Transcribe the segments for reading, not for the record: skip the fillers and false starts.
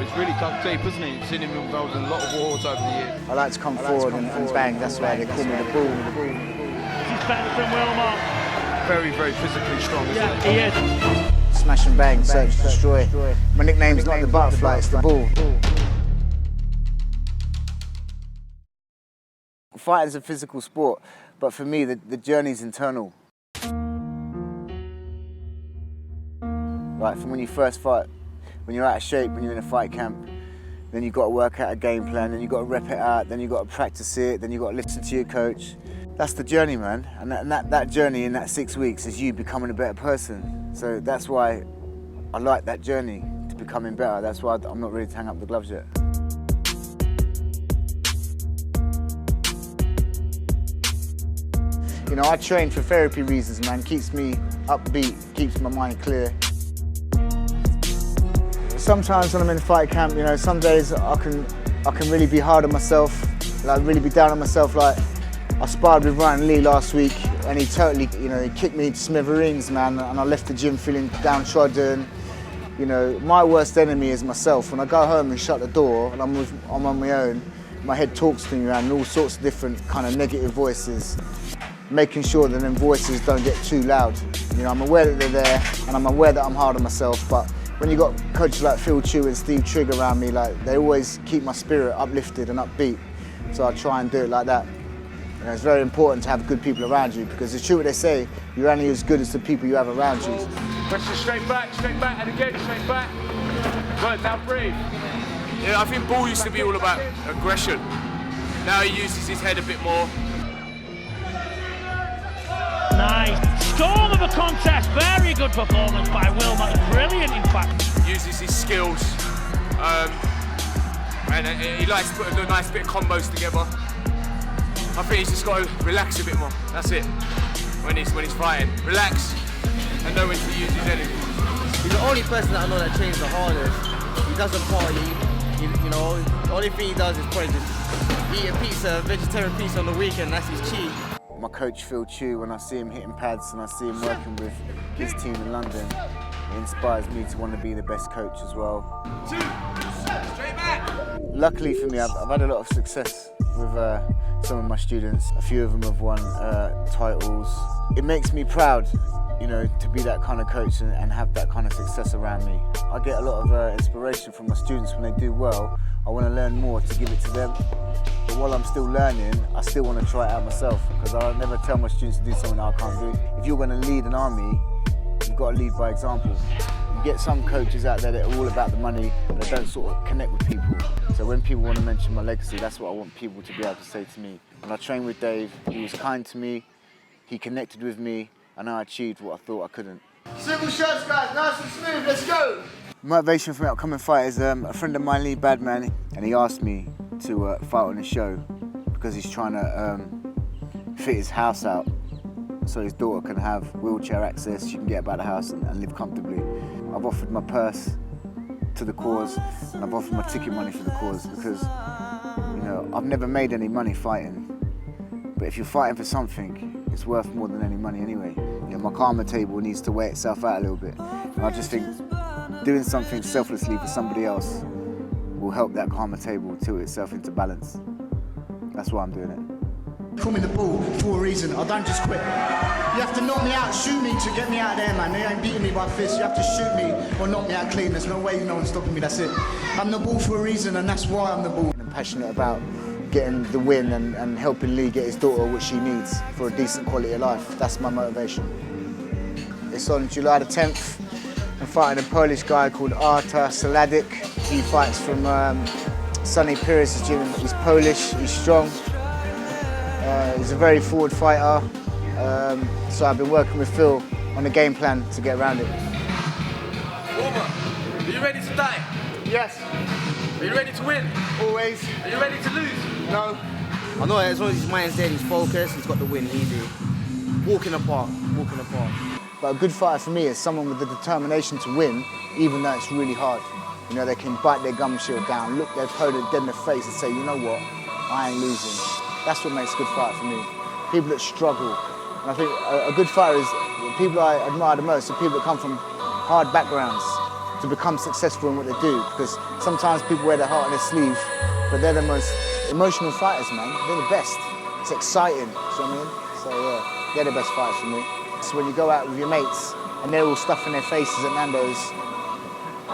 He's really tough tape, isn't he? You've seen him involved in a lot of wars over the years. I like to come forward and bang, that's why they call me the bull. He's better than Wilmot. Very, very physically strong, isn't Yeah, he? he is. Smash and bang, search, destroy. My nickname's not the butterfly, it's the bull. Fighting's a physical sport, but for me, the journey's internal. Like from when you first fight, when you're out of shape, when you're in a fight camp, then you've got to work out a game plan, then you've got to rep it out, then you've got to practice it, then you've got to listen to your coach. That's the journey, man. And that journey in that 6 weeks is you becoming a better person. So that's why I like that journey to becoming better. That's why I'm not ready to hang up the gloves yet. You know, I train for therapy reasons, man. Keeps me upbeat, keeps my mind clear. Sometimes when I'm in fight camp, you know, some days I can really be hard on myself, like really be down on myself. Like I sparred with Ryan Lee last week, and he totally, you know, he kicked me to smithereens, man. And I left the gym feeling downtrodden. You know, my worst enemy is myself. When I go home and shut the door, and I'm on my own, my head talks to me, man, and all sorts of different kind of negative voices. Making sure that them voices don't get too loud. You know, I'm aware that they're there, and I'm aware that I'm hard on myself, but when you got coaches like Phil Chew and Steve Trigg around me, like they always keep my spirit uplifted and upbeat. So I try and do it like that. You know, it's very important to have good people around you, because it's true what they say, you're only as good as the people you have around you. Pressure straight back, and again, straight back. Good, now breathe. Yeah, I think Bull used to be all about aggression. Now he uses his head a bit more. Nice. Storm of a contest. Very good performance by Wilmot. Brilliant, in fact. Uses his skills. And he likes to put a nice bit of combos together. I think he's just got to relax a bit more. That's it. When he's fighting. Relax and know when to use his energy. He's the only person that I know that trains the hardest. He doesn't party. You know, the only thing he does is probably just eat a pizza, vegetarian pizza on the weekend. That's his cheat. My coach Phil Chew, when I see him hitting pads and I see him working with his team in London, it inspires me to want to be the best coach as well. Straight back. Luckily for me, I've had a lot of success with some of my students. A few of them have won titles. It makes me proud, you know, to be that kind of coach and have that kind of success around me. I get a lot of inspiration from my students when they do well. I want to learn more to give it to them. But while I'm still learning, I still want to try it out myself, because I never tell my students to do something that I can't do. If you're going to lead an army, you've got to lead by example. You get some coaches out there that are all about the money, but they don't sort of connect with people. So when people want to mention my legacy, that's what I want people to be able to say to me. When I trained with Dave, he was kind to me, he connected with me, and I achieved what I thought I couldn't. Simple shots, guys, nice and smooth, let's go! Motivation for my upcoming fight is a friend of mine, Lee Badman, and he asked me to fight on his show because he's trying to fit his house out so his daughter can have wheelchair access, she can get about the house and live comfortably. I've offered my purse to the cause, and I've offered my ticket money for the cause, because, you know, I've never made any money fighting, but if you're fighting for something, it's worth more than any money anyway. You know, my karma table needs to weigh itself out a little bit, and I just think doing something selflessly for somebody else will help that karma table tilt itself into balance. That's why I'm doing it. Call me the bull for a reason. I don't just quit. You have to knock me out, shoot me to get me out of there, man. They ain't beating me by fists. You have to shoot me or knock me out clean. There's no way no one's stopping me, that's it. I'm the bull for a reason, and that's why I'm the bull. I'm passionate about getting the win and helping Lee get his daughter what she needs for a decent quality of life. That's my motivation. It's on July the 10th. I'm fighting a Polish guy called Artur Saladic. He fights from Sonny Pires' gym. He's Polish, he's strong. He's a very forward fighter. So I've been working with Phil on a game plan to get around it. Wilmot, are you ready to die? Yes. Are you ready to win? Always. Are you ready to lose? No. I know as long as his mind's there and he's focused, he's got the win easy. Walking apart, walking apart. But a good fighter for me is someone with the determination to win, even though it's really hard. You know, they can bite their gum shield down, look their opponent dead in the face and say, you know what, I ain't losing. That's what makes a good fighter for me. People that struggle. And I think a good fighter is, the people I admire the most are people that come from hard backgrounds. to become successful in what they do, because sometimes people wear their heart on their sleeve, but they're the most emotional fighters, man. They're the best. It's exciting, you know what I mean? So yeah, they're the best fighters for me. So when you go out with your mates and they're all stuffing their faces at Nando's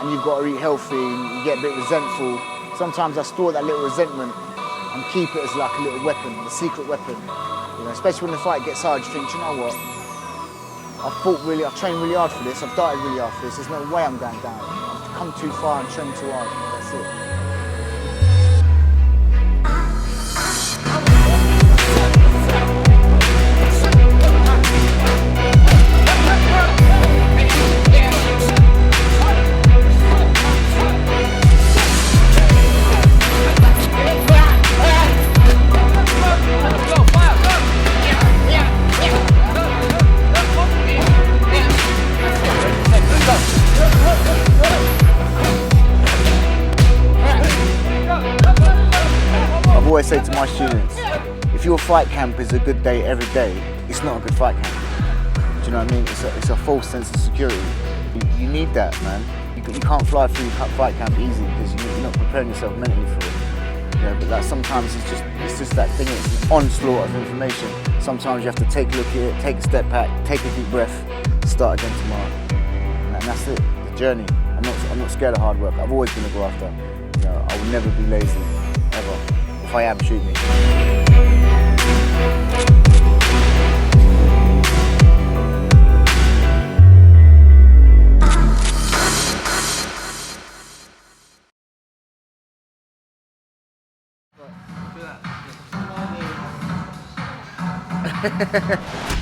and you've got to eat healthy and you get a bit resentful, sometimes I store that little resentment and keep it as like a little weapon, a secret weapon. You know, especially when the fight gets hard, you think, you know what? I've trained really hard for this, I've dieted really hard for this, there's no way I'm going down. I've come too far and trained too hard, that's it. I always say to my students, if your fight camp is a good day every day, it's not a good fight camp. Do you know what I mean? It's a false sense of security. You need that, man. You can't fly through fight camp easy because you're not preparing yourself mentally for it. You know, but like sometimes it's just that thing. It's an onslaught of information. Sometimes you have to take a look at it, take a step back, take a deep breath, start again tomorrow. And that's it. The journey. I'm not scared of hard work. I've always been a grafter. You know, I will never be lazy, ever. If I am, shoot me. Do that.